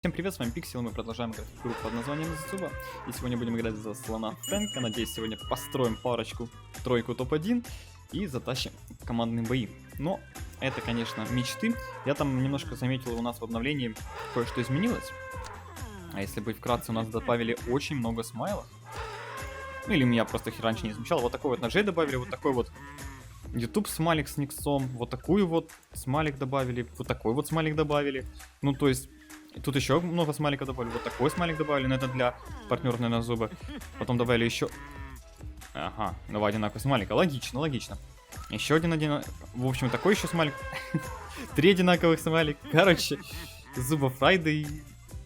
Всем привет, с вами Пиксел, мы продолжаем играть в игру под названием Зацуба. И сегодня будем играть за слона Фрэнка. Надеюсь, сегодня построим тройку топ-1 и затащим командные бои. Но это, конечно, мечты. Я там немножко заметил, у нас в обновлении кое-что изменилось. А если быть вкратце, у нас добавили очень много смайлов. Ну или меня просто их раньше не замечал. Вот такой вот ножей добавили, вот такой вот YouTube смайлик с Никсом, вот такую вот смайлик добавили, вот такой вот смайлик добавили. Ну то есть... Тут еще много смайликов добавили. Вот такой смайлик добавили, но это для партнеров, наверное, зубы. Потом добавили еще... Ага, два одинаковых смайлика. Логично, логично. Еще один одинаковый. В общем, такой еще смайлик. Три одинаковых смайлика. Короче, зуба Фрайды.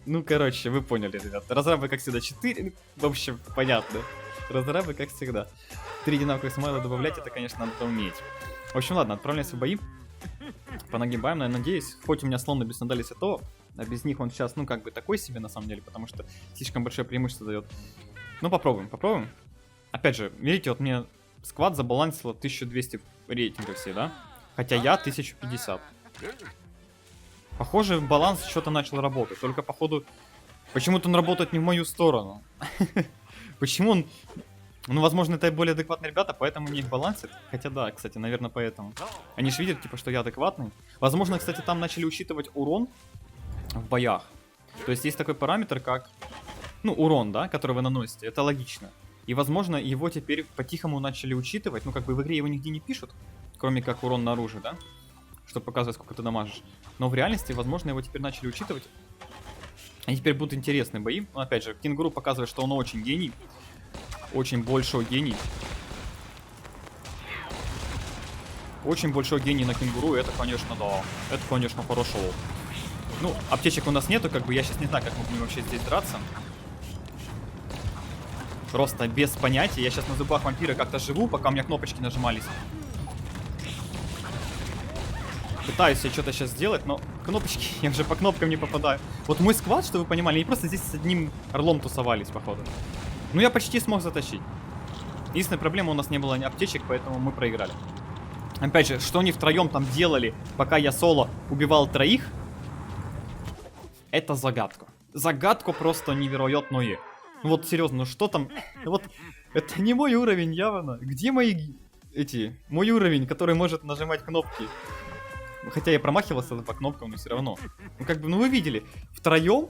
Ну, короче, вы поняли, ребята. Разрабы, как всегда, 4. В общем, понятно. Разрабы, как всегда. Три одинаковых смайла добавлять, это, конечно, надо уметь. В общем, ладно, отправляемся в бои. Понагибаем, я надеюсь. Хоть у меня слон без сандалий святого, а без них он сейчас, ну, как бы такой себе, на самом деле, потому что слишком большое преимущество дает. Ну, попробуем, попробуем. Опять же, видите, вот мне сквад забалансило 1200 рейтингов все, да? Хотя я 1050. Похоже, баланс что-то начал работать, только, походу, почему-то он работает не в мою сторону. Почему он... Ну, возможно, это более адекватные ребята, поэтому не их балансит. Хотя да, кстати, наверное, поэтому. Они же видят, типа, что я адекватный. Возможно, кстати, там начали учитывать урон в боях. То есть есть такой параметр, как... Ну, урон, да, который вы наносите. Это логично. И, возможно, его теперь по-тихому начали учитывать. Ну, как бы в игре его нигде не пишут, кроме как урон наружу, да? Чтобы показывать, сколько ты дамажишь. Но в реальности, возможно, его теперь начали учитывать. И теперь будут интересные бои. Но, опять же, Кенгуру показывает, что он очень гений. Очень большой гений. Очень большой гений на Кенгуру, это, конечно, да. Это, конечно, хорошо. Ну, аптечек у нас нету, как бы я сейчас не знаю, как мы будем вообще здесь драться. Просто без понятия. Я сейчас на зубах вампира как-то живу, пока у меня кнопочки нажимались. Пытаюсь я что-то сейчас сделать, но кнопочки, я уже по кнопкам не попадаю. Вот мой сквад, чтобы вы понимали, они просто здесь с одним орлом тусовались, походу. Ну, я почти смог затащить. Единственная проблема, у нас не было аптечек, поэтому мы проиграли. Опять же, что они втроем там делали, пока я соло убивал троих, это загадка. Загадка просто невероятная. Ну вот серьезно, ну что там? Вот это не мой уровень явно. Где мои мой уровень, который может нажимать кнопки? Хотя я промахивался по кнопкам, но все равно. Ну как бы, ну вы видели, втроем.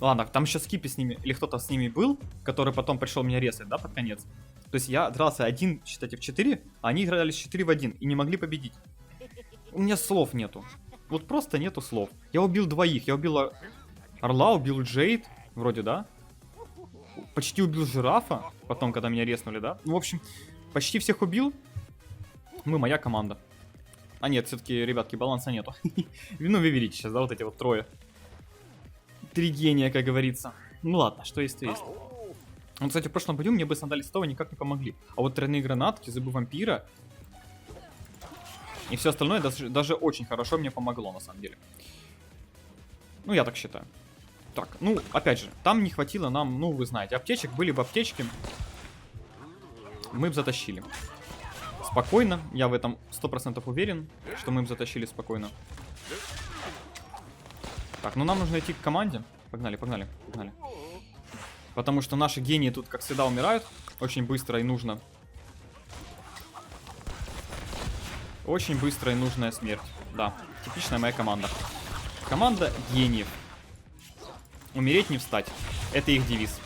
Ладно, там еще Скипи с ними, или кто-то с ними был, который потом пришел меня резать, да, под конец. То есть я дрался один, считайте, в 4, а они играли 4 в 1 и не могли победить. У меня слов нету. Вот просто нету слов. Я убил двоих. Я убил Орла, убил Джейд. Вроде, да? Почти убил Жирафа. Потом, когда меня резнули, да? Ну, в общем, почти всех убил. Мы моя команда. А нет, все-таки, ребятки, баланса нету. Ну, вы видите сейчас, да, вот эти вот трое. Три гения, как говорится. Ну ладно, что есть, то есть. Вот, кстати, в прошлом бою мне бы сандали Стова никак не помогли. А вот тройные гранатки, зубы вампира и все остальное даже очень хорошо мне помогло, на самом деле. Ну, я так считаю. Так, ну, опять же, там не хватило нам, ну, вы знаете, аптечек. Были бы аптечки, мы бы затащили. Спокойно, я в этом 100% уверен, что мы бы затащили спокойно. Так, ну нам нужно идти к команде. Погнали, погнали, погнали. Потому что наши гении тут, как всегда, умирают. Очень быстро и нужно. Очень быстрая и нужная смерть. Да, типичная моя команда. Команда гениев. Умереть не встать. Это их девиз.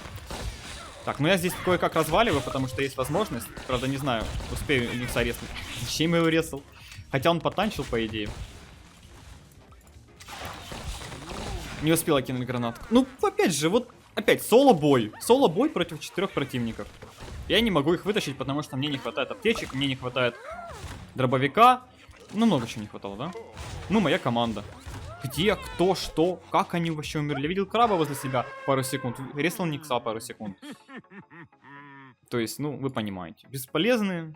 Так, ну я здесь кое-как разваливаю, потому что есть возможность. Правда, не знаю, успею Никса резнуть. Зачем я его резал? Хотя он потанчил, по идее. Не успела кинуть гранатку. Ну, опять же, вот, опять, соло-бой. Соло-бой против 4 противников. Я не могу их вытащить, потому что мне не хватает аптечек, мне не хватает дробовика. Ну, много чего не хватало, да? Ну, моя команда. Где, кто, что, как они вообще умерли? Я видел краба возле себя пару секунд, резал Никса пару секунд. То есть, ну, вы понимаете. Бесполезные.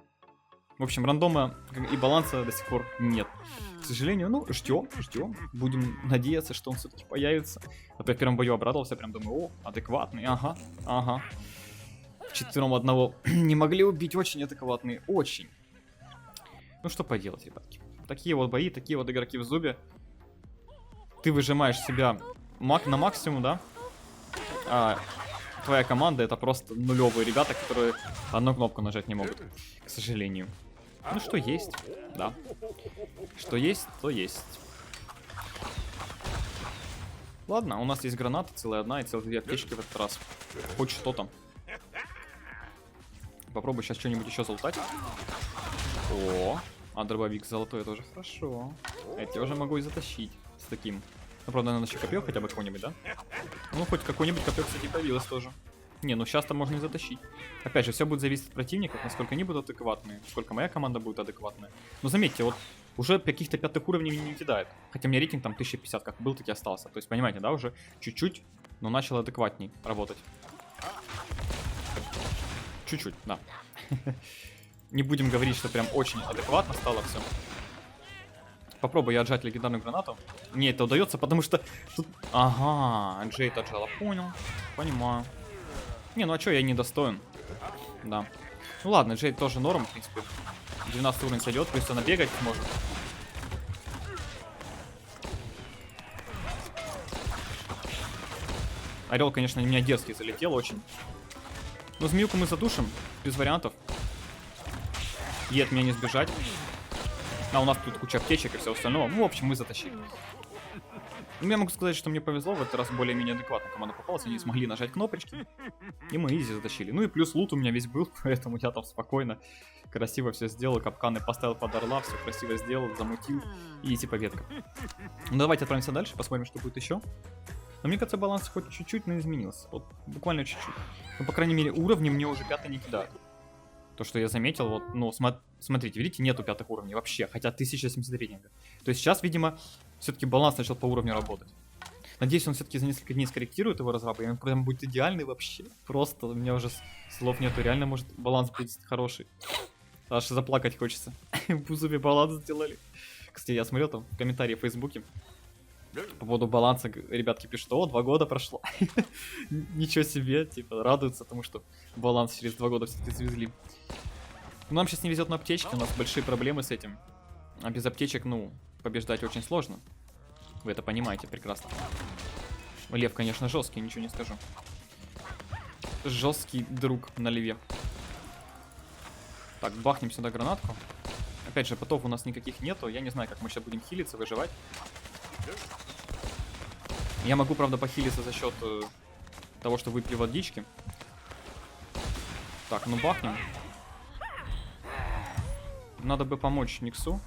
В общем, рандома и баланса до сих пор нет. К сожалению, ну, ждем. Будем надеяться, что он все-таки появится. А то я в первом бою обрадовался, прям думаю, о, адекватный, ага. Четвером одного не могли убить, очень адекватные, очень. Ну, что поделать, ребятки. Такие вот бои, такие вот игроки в зубе. Ты выжимаешь себя на максимум, да? А твоя команда это просто нулевые ребята, которые одну кнопку нажать не могут, к сожалению. Ну что есть, да. Что есть, то есть. Ладно, у нас есть граната, целая одна и целых 2 аптечки в этот раз. Хоть что-то. Попробуй сейчас что-нибудь еще залутать. О, а дробовик золотой тоже хорошо. Это я уже могу и затащить с таким. Ну, правда, надо еще копье хотя бы какой-нибудь, да? Ну, хоть какой-нибудь копье, кстати, появилось тоже. Не, ну сейчас-то можно и затащить. Опять же, все будет зависеть от противников, насколько они будут адекватные, насколько моя команда будет адекватная. Но заметьте, вот уже каких-то 5-х уровней не кидает. Хотя у меня рейтинг там 1050 как был, так и остался. То есть, понимаете, да, уже чуть-чуть, но начал адекватней работать. Чуть-чуть, да. Не будем говорить, что прям очень адекватно стало все. Попробую я отжать легендарную гранату. Мне это удается, потому что тут... Ага, Джейд отжала. Понял. Понимаю. Не, ну а чё, я недостоин. Да. Ну ладно, Джейд тоже норм, в принципе. 12 уровень сойдет, плюс она бегать может. Орел, конечно, у меня дерзкий залетел очень. Но змеюку мы задушим, без вариантов. Ей от меня не сбежать. А у нас тут куча аптечек и все остальное. Ну, в общем, мы затащили. Ну, я могу сказать, что мне повезло. В этот раз более-менее адекватно команда попалась. Они смогли нажать кнопочки. И мы изи затащили. Ну и плюс лут у меня весь был. Поэтому я там спокойно, красиво все сделал. Капканы поставил под орла. Все красиво сделал, замутил. И изи победка. Ну, давайте отправимся дальше. Посмотрим, что будет еще. Но мне кажется, баланс хоть чуть-чуть, но изменился. Вот буквально чуть-чуть. Ну, по крайней мере, уровни мне уже 5-й не кидают. То, что я заметил, вот, ну, смотрите, видите, нету 5-х уровней вообще, хотя 1070 рейтинга. То есть сейчас, видимо, все-таки баланс начал по уровню работать. Надеюсь, он все-таки за несколько дней скорректирует его разрабы, и он прям будет идеальный вообще. Просто у меня уже слов нету, реально, может, баланс будет хороший. Аж заплакать хочется. В Бузове баланс сделали. Кстати, я смотрел там в комментарии в Фейсбуке. По поводу баланса ребятки пишут, о, 2 года прошло. Ничего себе, типа, радуются тому, что баланс через 2 года все-таки завезли. Нам сейчас не везет на аптечки, у нас большие проблемы с этим. А без аптечек, ну, побеждать очень сложно. Вы это понимаете прекрасно. Лев, конечно, жесткий, ничего не скажу. Жесткий друг на леве. Так, бахнем сюда гранатку. Опять же, потов у нас никаких нету. Я не знаю, как мы сейчас будем хилиться, выживать. Я могу, правда, похилиться за счет того, что выпили водички. Так, ну бахнем. Надо бы помочь Никсу.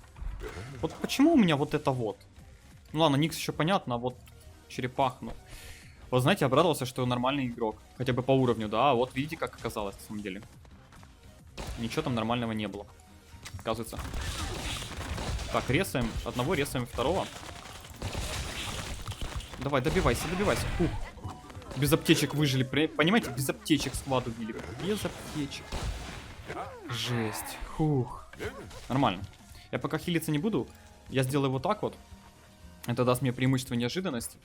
Вот почему у меня вот это вот? Ну ладно, Никс еще понятно, а вот черепах, ну... Вот знаете, обрадовался, что нормальный игрок. Хотя бы по уровню, да, а вот видите, как оказалось на самом деле. Ничего там нормального не было. Оказывается. Так, ресаем одного, ресаем второго. Давай, добивайся, добивайся. Фух. Без аптечек выжили, понимаете? Без аптечек склад убили. Без аптечек. Жесть. Фух. Нормально. Я пока хилиться не буду. Я сделаю вот так вот. Это даст мне преимущество неожиданности.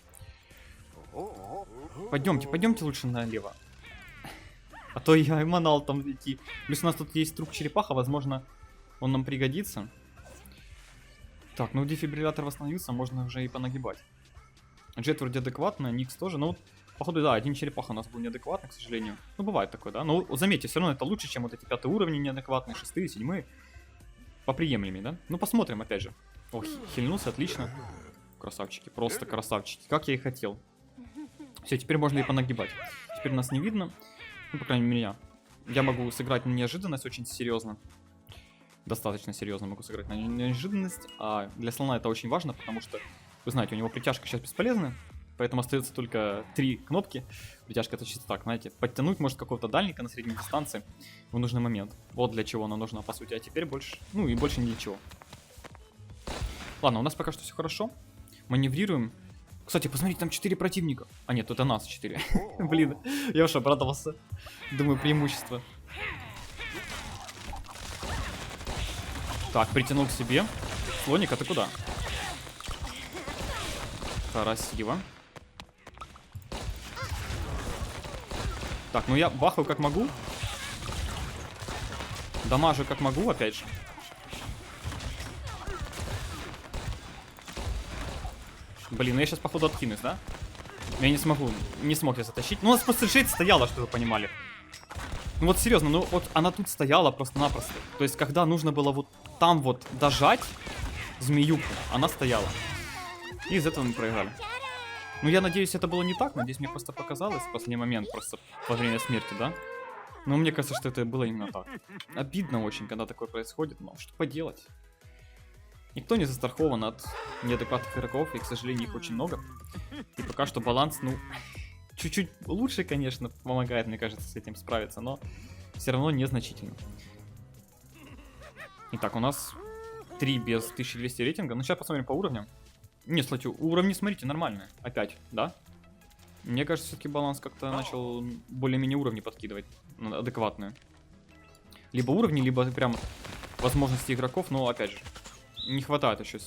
Пойдемте, пойдемте лучше налево. А то я манал там идти. Плюс у нас тут есть труп черепаха, возможно, он нам пригодится. Так, ну дефибриллятор восстановился, можно уже и понагибать. Джет вроде адекватная, Никс тоже. Ну вот, походу, да, один черепаха у нас был неадекватный, к сожалению. Ну, бывает такое, да. Но заметьте, все равно это лучше, чем вот эти 5-й уровни неадекватные, 6-й, 7-й. Поприемлемее, да? Ну, посмотрим, опять же. О, хильнулся, отлично. Красавчики, просто красавчики. Как я и хотел. Все, теперь можно и понагибать. Теперь нас не видно. Ну, по крайней мере, меня. Я могу сыграть на неожиданность очень серьезно. Достаточно серьезно могу сыграть на неожиданность. А для слона это очень важно, потому что, вы знаете, у него притяжка сейчас бесполезна. Поэтому остается только 3 кнопки. Притяжка это чисто так, знаете, подтянуть может какого-то дальника на средней дистанции в нужный момент. Вот для чего она нужна, по сути. А теперь больше, ну и больше ни для чего. Ладно, у нас пока что все хорошо. Маневрируем. Кстати, посмотрите, там 4 противника. А нет, это нас 4. Блин, я уж обрадовался. Думаю, преимущество. Так, притянул к себе. Слоник, а ты куда? Красиво. Так, ну я бахаю как могу. Дамажу как могу, опять же. Блин, ну я сейчас походу откинусь, да? Я не смог я затащить. Ну, у нас просто жесть стояла, чтобы вы понимали. Ну вот серьезно, ну вот она тут стояла просто-напросто. То есть, когда нужно было вот там вот дожать змеюку, она стояла. И из этого мы проиграли. Ну, я надеюсь, это было не так. Надеюсь, мне просто показалось в последний момент, просто во время смерти, да? Но мне кажется, что это было именно так. Обидно очень, когда такое происходит, но что поделать? Никто не застрахован от неадекватных игроков, и, к сожалению, их очень много. И пока что баланс, ну, чуть-чуть лучше, конечно, помогает, мне кажется, с этим справиться, но все равно незначительно. Итак, у нас 3 без 1200 рейтинга. Ну, сейчас посмотрим по уровням. Не, кстати, уровни, смотрите, нормальные. Опять, да? Мне кажется, все-таки баланс как-то начал более-менее уровни подкидывать. Адекватные. Либо уровни, либо прям возможности игроков, но, опять же, не хватает еще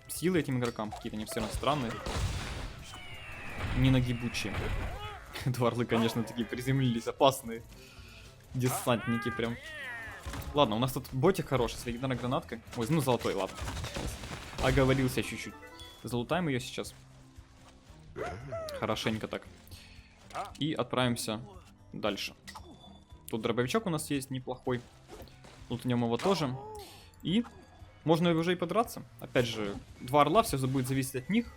силы этим игрокам. Какие-то они все равно странные. Не нагибучие. Дварлы, конечно, такие приземлились, опасные. Десантники прям. Ладно, у нас тут ботик хороший с легендарной гранаткой. Ой, ну золотой, ладно. Оговорился чуть-чуть. Залутаем ее сейчас. Хорошенько так. И отправимся дальше. Тут дробовичок у нас есть неплохой. Лутнем его тоже. И можно уже и подраться. Опять же, 2 орла, все будет зависеть от них.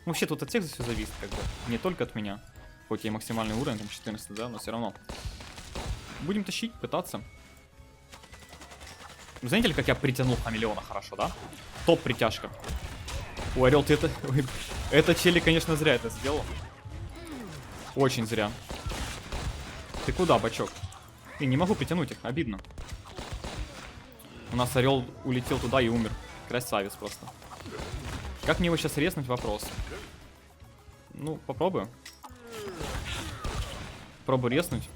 Вообще тут от всех все зависит, как бы. Не только от меня. Хоть и максимальный уровень, там 14, да, но все равно. Будем тащить, пытаться. Вы заметили, как я притянул хамелеона хорошо, да? Топ притяжка. Ой, Орел, ты это... Ой, это чели, конечно, зря это сделал. Очень зря. Ты куда, бачок? И не могу притянуть их, обидно. У нас Орел улетел туда и умер. Красавец просто. Как мне его сейчас резнуть, вопрос. Ну, попробую. Пробую резнуть.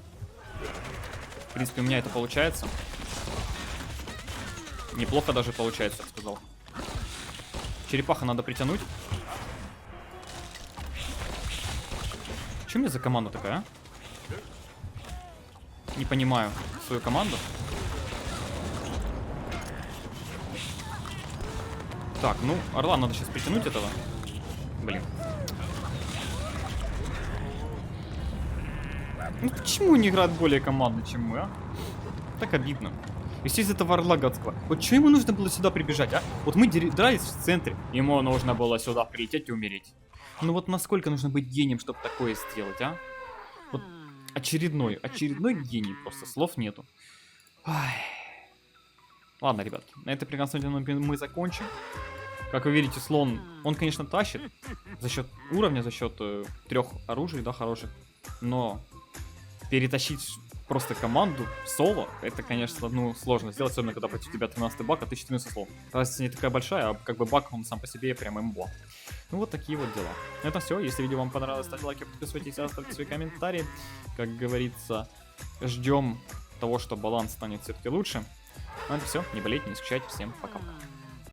В принципе, у меня это получается. Неплохо даже получается, я бы сказал. Черепаха надо притянуть. Что мне за команда такая, а? Не понимаю свою команду. Так, ну, орла надо сейчас притянуть этого. Блин. Ну почему не играют более командно, чем мы, а? Так обидно. Если из этого орла гадского. Вот что ему нужно было сюда прибежать, а? Вот мы дрались в центре. Ему нужно было сюда прилететь и умереть. Ну вот насколько нужно быть гением, чтобы такое сделать, а? Вот очередной гений, просто слов нету. Ай. Ладно, ребятки, на этой прекрасной ноте мы закончим. Как вы видите, слон, он, конечно, тащит за счет уровня, за счет 3 оружий, да, хороших. Но перетащить просто команду соло, это, конечно, ну, сложно сделать, особенно когда против тебя 13-й баг, а ты 14 слов. Разница не такая большая, а как бы баг, он сам по себе прям имба. Ну вот такие вот дела. На этом все. Если видео вам понравилось, ставьте лайки, подписывайтесь, оставьте свои комментарии. Как говорится, ждем того, что баланс станет все-таки лучше. Ну это все. Не болейте, не скучайте. Всем пока-пока.